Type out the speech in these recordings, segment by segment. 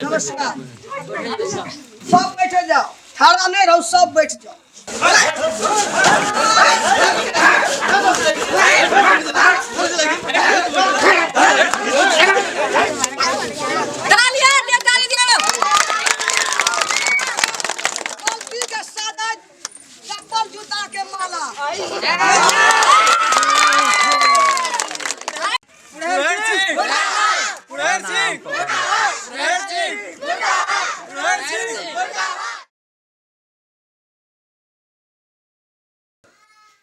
नमस्कार। सब बैठे जाओ, खड़ा नहीं रहो, सब बैठ जाओ। गलती के साथ चप्पल जूता के माला।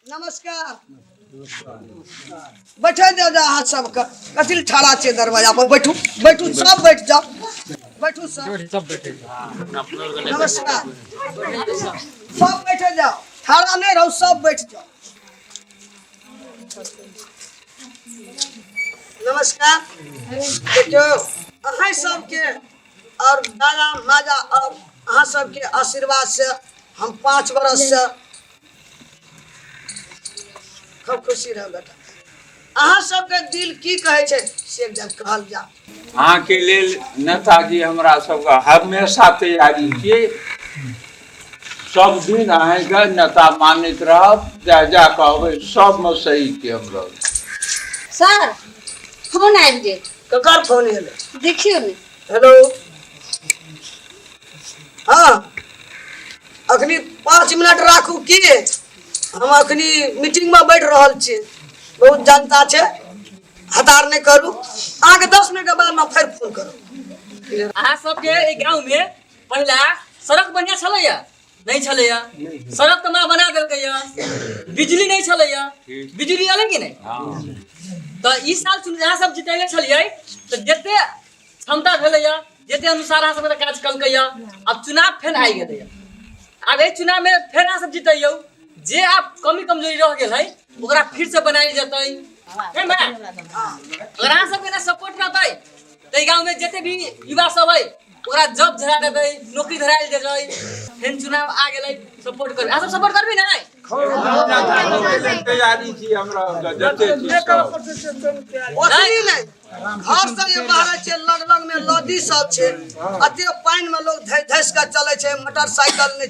नमस्कार। बैठे जाओ जा हाथ सबका कथी ठाड़ा छे दरवाजा पर बैठू बैठू सब बैठ जाओ बैठू सब नमस्कार सब बैठे जाओ ठाड़ा नहीं रहो सब बैठ जाओ नमस्कार देखो अहाँ सबके और दादा माजा और अहाँ सबके आशीर्वाद से हम 5 बरस से खूब खुशी रह बेटा अहाँ सबके दिल की कहे छे से जब कहल जा अहाँ के लेल नेताजी हमरा सबका हमेशा तैयारी की सब दिन आएगा नेता मानित रहब जा जा कहबै सब में सही के हमरा सर फोन आबि गेल ककर फोन एले देखियो ने हेलो हाँ अखनी 5 मिनट राखू की हम अखनी मीटिंग में बैठ रहल छी बहुत जनता छे हतार नहीं करू आगे 10 मिनट के बाद में फिर फोन करू अहाँ सबके ए गांव में पहला सड़क बढ़िया छलैया नहीं छलैया सड़क तो मां बना देलकैया बिजली नहीं छलैया बिजली आले कि नहीं तो इस साल अहाँ सब जितैले छलियै तो जते क्षमता भेलैया जते अनुसार अहाँ सब काज कलकैया अब चुनाव फेर आइ गेलैया अब ए चुनाव में फेर अहाँ सब जितैयौ जे आप कमी कमजोरी रह गेल है ओकरा फिर से बनाई जतै है मैं अगर अहाँ सबके ना सपोर्ट रहतै तो गांव में जते भी युवा सब है ओकरा जॉब धरा देबै नौकरी धराइल देबै फेर चुनाव आ गेलै सपोर्ट करबै अहाँ सब सपोर्ट करबै नै तैयारी छी हमरा जते ओतनी नहीं घर से ये बाहर छे लग लग में लदी सब छे अते पानी में लोग धस के चले छे मोटरसाइकिल ने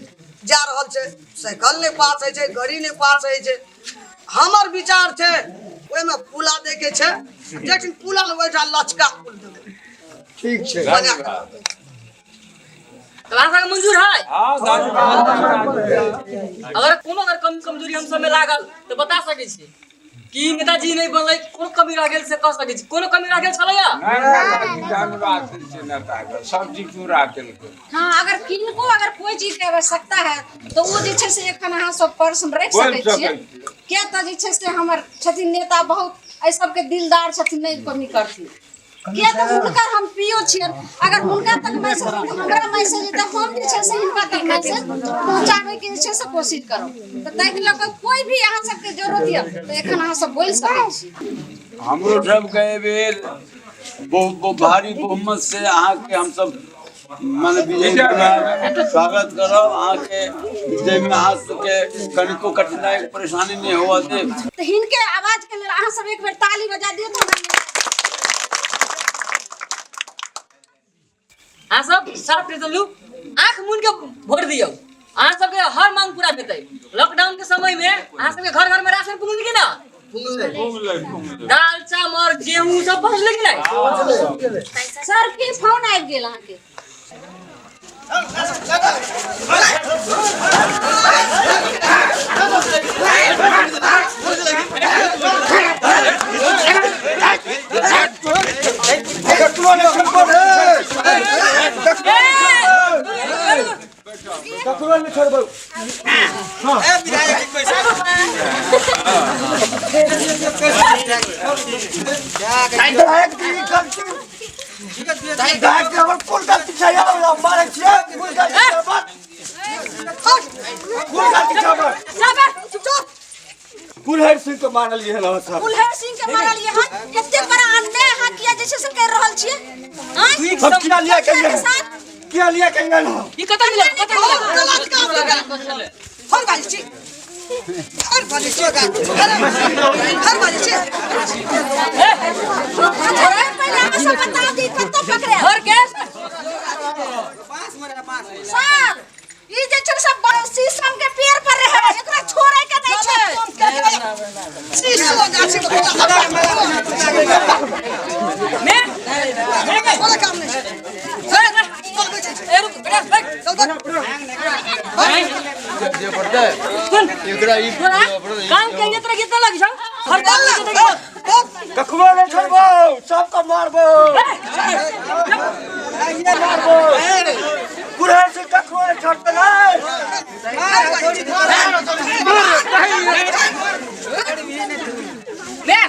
जा रहल छे साइकिल ने पास है छे गाड़ी ने पास है छे हमर विचार छे ओय में पुला दे के छे लेकिन पुला में बैठा लचका पुल देबे ठीक छे क्लास का मंजूर है हां धन्यवाद अगर कोनो अगर कमी कमजोरी हम सब में लागल तो बता सकै छी कि नेताजी नहीं बनलै कोनो कमी रह गेल से कह सकै छी कोनो कमी रह गेल छलैया नहीं धन्यवाद छै नेता के सब चीज पूरा केलकै हां अगर किनको अगर कोई चीज के आवश्यकता है तो वो जे छे से एखन अहाँ सब पर्सन रख सकै छियै किया त जे छे से हमर छथिन नेता बहुत ऐ सब के दिलदार छथिन नहीं कमी करथिन किया त हुनकर हम पियो छियन अगर हुनका तक मैसेज हमरा मैसेज त हम जे छे से हिनका तक मैसेज पहुंचाबे के छे से कोशिश करब त तै के लक कोई भी अहाँ सब के जरूरत है त एखन अहाँ सब बोल सकै छी हमरो सब के बेर बहुत भारी बहुमत से अहाँ के हम सब मन विजय स्वागत करब अहाँ के विजय में अहाँ सबके कनिको कठिनाई परेशानी नहीं होवा दे त हिनके आवाज के लेल अहाँ सब एक बेर ताली बजा दियौ त अहाँ सब साफ रिजल्यू आंख मुन के वोट दियौ अहाँ सबके हर मांग पूरा हेतै लॉकडाउन के समय में अहाँ सबके घर घर में राशन पहुंच कि ना दाल चावल गेहूं सब पहुंचले कि नहीं सर के फोन आबि गेल अहाँ के कुलहर सिंह के मारल ये हला सब कुलहर सिंह के मारल ये हन कते बड़ा अन्याय हां किया जैसे से कर रहल छियै हां हम किया लिया केंगन हो ई कत मिला फोन बाजी छी हर बाजी छी हर बाजी छी पहले हमें सब बता दी कत पकड़े घर के सर ई जे छै सब शीशम के पेड़ पर रहे एकरा छोड़े के नहीं छै शीशो गाछी मैं कोला काम नहीं ए रुक बेटा बैठ जे पड़ता है एकरा ई काम के ये तरह कितना लगी छन हर काम के देखो कखनो नहीं छोड़बो सबको मारबो ये मारबो कुल्हड़ सिंह कखनो नहीं छोड़ते नहीं मैं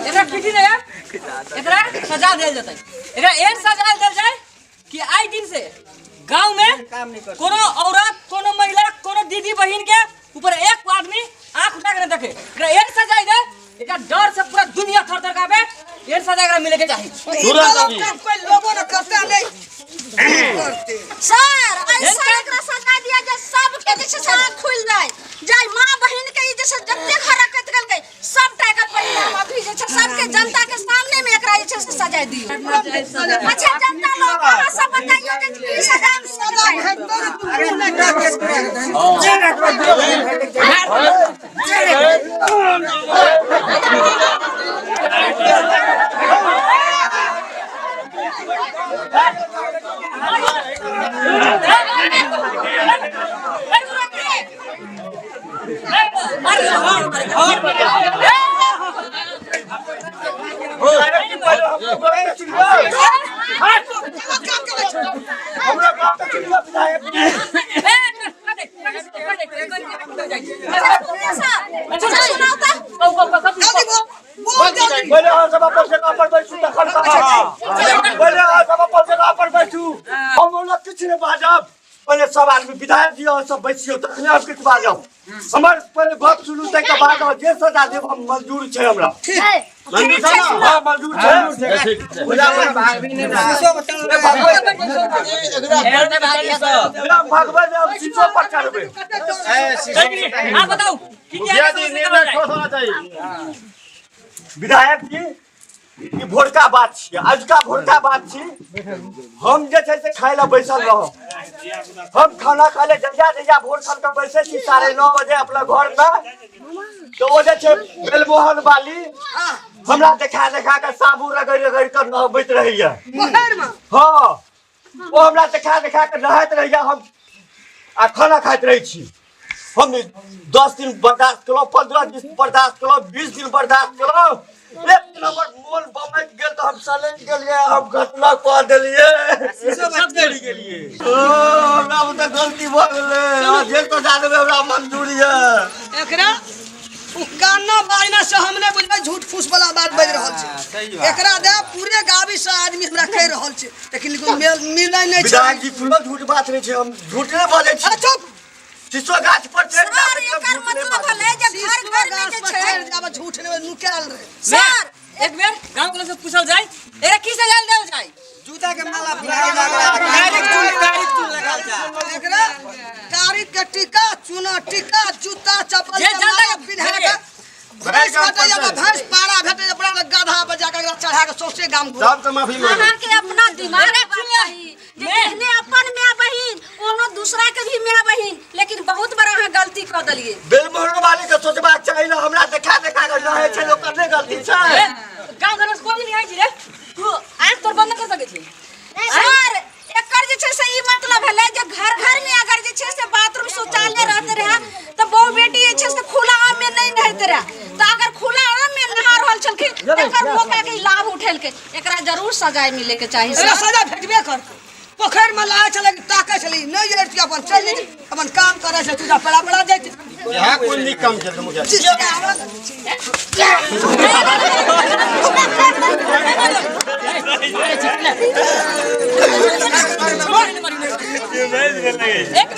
एकरा पीटी नहीं यार एकरा सजा देल जतै एकरा एहन सजा देल जाय कि आई दिन से गांव में कोनो औरत कोनो महिला कोनो दीदी बहन के ऊपर एक आदमी आंख उठा के देखे एकरा एहन सजा दे एकरा डर से पूरा दुनिया थर-थर कांपे एहन सजा एकरा मिले के चाहिए कोई लोगों ने करते नहीं करते सर ऐसा एकरा सजा दिया जे सबके जे छै से आँख खुल जाए जाय मां बहन के जे छै जत्ते हरकत करके सब टाका परिणाम अभी जे छै सबके जनता के सामने में एकरा जे छै से सजा दियो अच्छा जनता लोग अहाँ सब बताइयो जे की सजा हमरा गांव का चिड़िया विधायक बोले हाँ सब अपन जगह पर बैठू तखन बोले हाँ सब अपन जगह पर बैठू हम लोग किछ नहीं बाजब पहले सब आदमी विधायक जी और सब बैठियो तखने हम किछ बाजब हमर पहले बात सुनू तै के बाद जे सजा देब हम मंजूर छै हमरा मंजूर छै ना हां मंजूर छै भगवान हम शीशो पर करबे आप बताओ मुखिया जी निर्णय ठोस होना चाहिए विधायक जी ई भोरका बात छियै आजुका भोरका बात छी हम जे छै से खाय ला बैसल रहब हम खाना खा ले जहिया भोर खान के बैसे छी 9:30 बजे अपना घर में तो ओ जे छै बेलमोहन वाली हमरा देखा के साबुन रगड़ कर नहबैत रहैया पोखर में हां ओ हमरा देखा के नहाइत रहैया हम आ खाना खाइत रहै छी हम 10 दिन बर्दाश्त करो 15 दिन बर्दाश्त करो 20 दिन बर्दाश्त करो एक नंबर मोल बमैत गेल तो हम सलैट गेलिए हम घटना कह देलिए सब देरी गेलिए ओ हमरा तो गलती भ गेलै जे तो जाने हमरा मंजूरी है एकरा उ कान्ना बाजना से हमने बुझबै झूठ फूस वाला बात बज रहल छै एकरा दे पूरे गावी से आदमी हमरा कह रहल छै लेकिन मिलै नहीं छै विधायक जी पूरा झूठ बात नहीं छै हम झूठ नहीं बाजै छी चुप शीशो गाछ पर चढ़ सर एकर मतलब भले जे घर घर में जे छै जाब झूठ नहीं नुकाल रहे सर एक बेर गांव के लोग से पूछल जाए एरा की सजा देल जाए जूता के माला डायरेक्ट लगाल जा एकरा तारीख के टीका चूना टीका जूता चप्पल जे जनता के पिन्हा के भैंस काटे या भैंस पारा भेटे अपना गधा पे जाके एकरा चढ़ा के सौसे गाम घूम सब के माफी मांग अहाँ के अपना दिमाग चाहिए जेहने अपन मां बहिन कोनो दूसरा के भी मां बहिन लेकिन बहुत बड़ा अहाँ गलती कर देलिए बेलमोहन वाली के सोचबाक चाहिए ना हमरा देखा के रहे छै लोग करने गलती छै गांव घर में कोई नहीं आई छी रे तू आंख तोर बंद कर सके छी सर एकर जे छै से ई मतलब भेलै जे घर घर में अगर जे छै से बाथरूम शौचालय रहते रहे तो बहु बेटी जे छै से खुला आम में नहीं रहते रहे तो अगर खुला आम में नहा रहल छलखिन एकर मौका के लाभ उठेल के एकरा जरूर सजा मिले के चाहिए एकरा सजा भेटबे कर पोखर में लाए चले ताके चली नहीं जे कि अपन चल जे अपन काम करे से तुझा पड़ा जाय यहां कोई नहीं काम चल मुखिया एक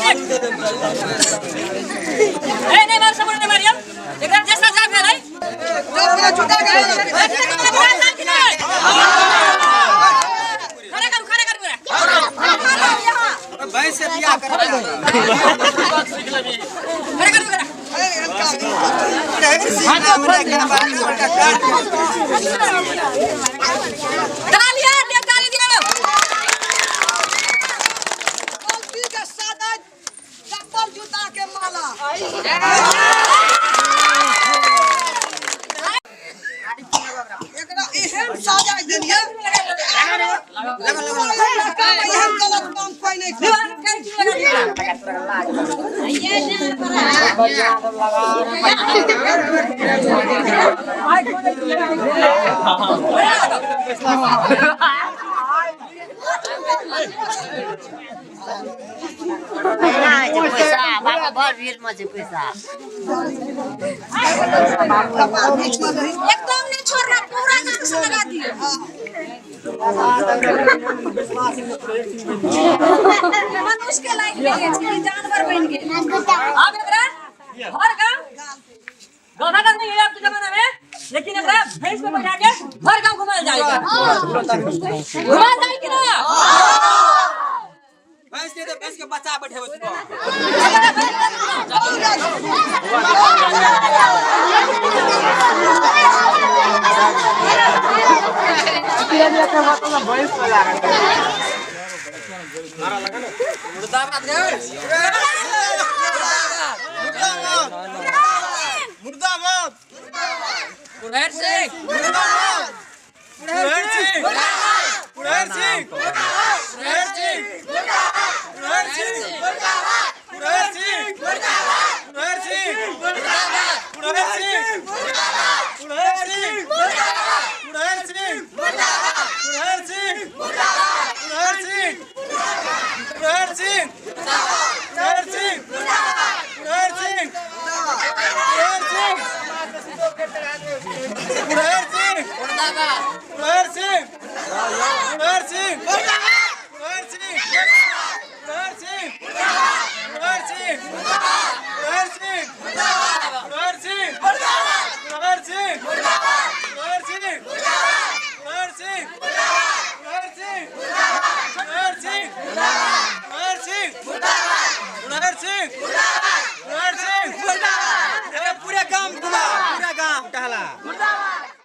नहीं मार सब नहीं मारिया एकरा जैसा जा भेल है अपना जूता के खड़े कर मेरा भाई से बियाह कर खड़े कर मेरा तालियां दे ताली दे एकरा एहन सजा देलिए एहन गलत काम कोई नहीं करे। पैसा बाबा भर भीड़ में छै पैसा बीच में नहीं एकदम नहीं छोड़ना, पूरा नाक से लगा दियो। मनुष्य के लायक नहीं है, ये जानवर बन गए। अब एकरा हर गांव गाना का नहीं है आपके जमाना में, लेकिन एकरा भैंस पे बैठा के हर गांव घुमाया जाएगा। घुमाया जाए कि ना? भैंस के बच्चा बैठे हो तो मुर्दाबाद पुरहर सिंह पुरहर सिंह